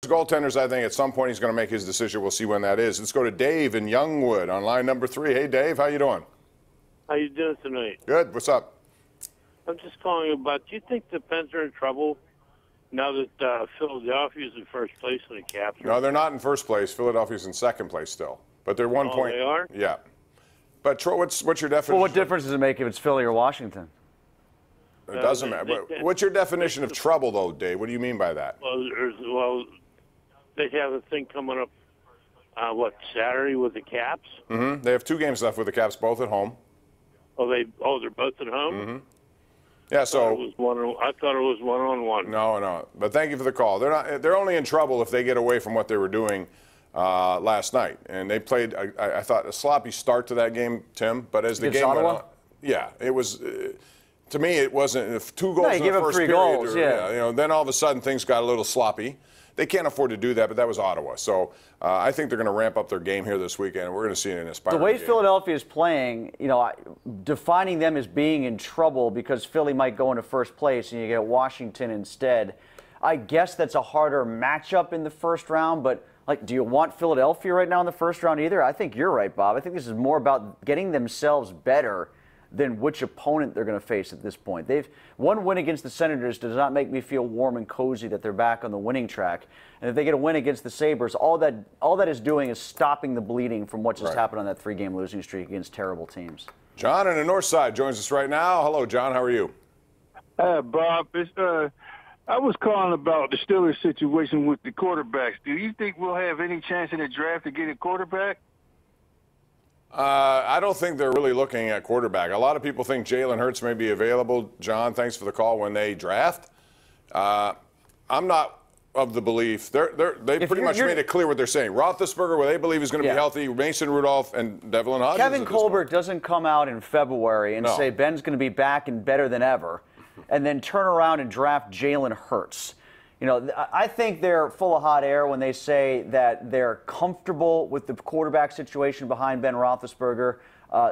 goaltenders, I think at some point he's going to make his decision. We'll see when that is. Let's go to Dave in Youngwood on line number 3. Hey, Dave, how you doing? How you doing tonight? Good. What's up? I'm just calling about, do you think the Pens are in trouble now that Philadelphia's in first place in the Caps? No, they're not in first place. Philadelphia's in second place still. But they're 1 point. They are? Yeah. But what's your definition? Well, what difference does it make if it's Philly or Washington? It doesn't matter. But what's your definition of trouble, though, Dave? What do you mean by that? Well, they have a thing coming up, Saturday with the Caps? Mm-hmm. They have 2 games left with the Caps, both at home. They're both at home? Mm-hmm. Yeah, so I thought it was one-on-one. No. But thank you for the call. They're only in trouble if they get away from what they were doing last night. And they played, I thought, a sloppy start to that game, Tim. But as the game went on, yeah, it was. To me, it wasn't. If 2 goals in the first period, goals, yeah. Then all of a sudden things got a little sloppy. They can't afford to do that, but that was Ottawa. So I think they're going to ramp up their game here this weekend, and we're going to see an inspiring The way game. Philadelphia is playing, defining them as being in trouble because Philly might go into first place and you get Washington instead, I guess that's a harder matchup in the first round, but do you want Philadelphia right now in the first round either? I think you're right, Bob. I think this is more about getting themselves better than which opponent they're going to face at this point. One win against the Senators does not make me feel warm and cozy that they're back on the winning track. And if they get a win against the Sabres, all that is doing is stopping the bleeding from what just happened on that 3-game losing streak against terrible teams. John on the north side joins us right now. Hello, John. How are you? Bob, I was calling about the Steelers situation with the quarterbacks. Do you think we'll have any chance in the draft to get a quarterback? I don't think they're really looking at quarterback. A lot of people think Jalen Hurts may be available. John, thanks for the call. When they draft, I'm not of the belief. They pretty much made it clear what they're saying. Roethlisberger, what they believe is going to be healthy. Mason Rudolph and Devlin Hodges. Kevin Colbert doesn't come out in February and say Ben's going to be back and better than ever, and then turn around and draft Jalen Hurts. I think they're full of hot air when they say that they're comfortable with the quarterback situation behind Ben Roethlisberger.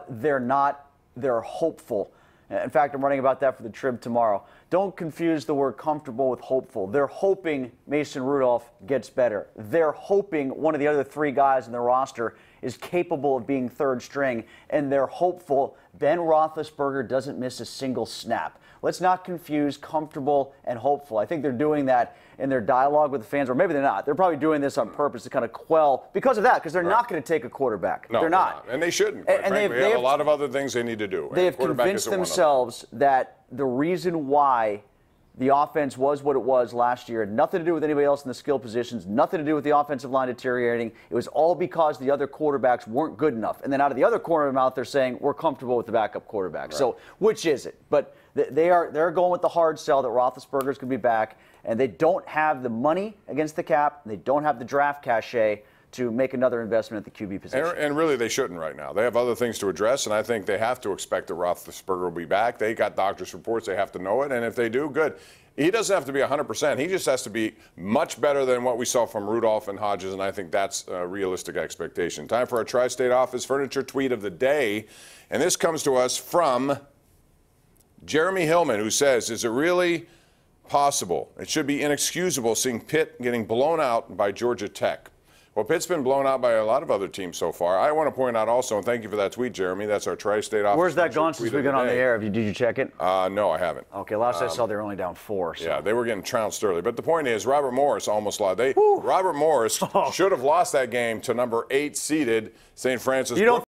They're not. They're hopeful. In fact, I'm writing about that for the Trib tomorrow. Don't confuse the word comfortable with hopeful. They're hoping Mason Rudolph gets better. They're hoping one of the other 3 guys in the roster is capable of being third string, and they're hopeful Ben Roethlisberger doesn't miss a single snap. Let's not confuse comfortable and hopeful. I think they're doing that in their dialogue with the fans, or maybe they're not. They're probably doing this on purpose to kind of quell because of that, because they're not going to take a quarterback. No, they're not. And they shouldn't. And they have a lot of other things they need to do. They have convinced themselves that the reason why the offense was what it was last year had nothing to do with anybody else in the skill positions, nothing to do with the offensive line deteriorating. It was all because the other quarterbacks weren't good enough. And then out of the other corner of their mouth, they're saying, we're comfortable with the backup quarterback. Right. So which is it? But they're going with the hard sell that Roethlisberger's going to be back, and they don't have the money against the cap, and they don't have the draft cachet to make another investment at the QB position. And really, they shouldn't right now. They have other things to address, and I think they have to expect that Roethlisberger will be back. They got doctor's reports. They have to know it, and if they do, good. He doesn't have to be 100%. He just has to be much better than what we saw from Rudolph and Hodges, and I think that's a realistic expectation. Time for our Tri-State Office Furniture Tweet of the Day, and this comes to us from Jeremy Hillman, who says, is it really possible? It should be inexcusable seeing Pitt getting blown out by Georgia Tech. Well, Pitt's been blown out by a lot of other teams so far. I want to point out also, and thank you for that tweet, Jeremy, that's our Tri-State Office. Where's that gone since we got on the air? Did you check it? No, I haven't. Okay, last I saw they were only down 4. So. Yeah, they were getting trounced early. But the point is, Robert Morris almost lost. Robert Morris should have lost that game to number 8 seeded St. Francis.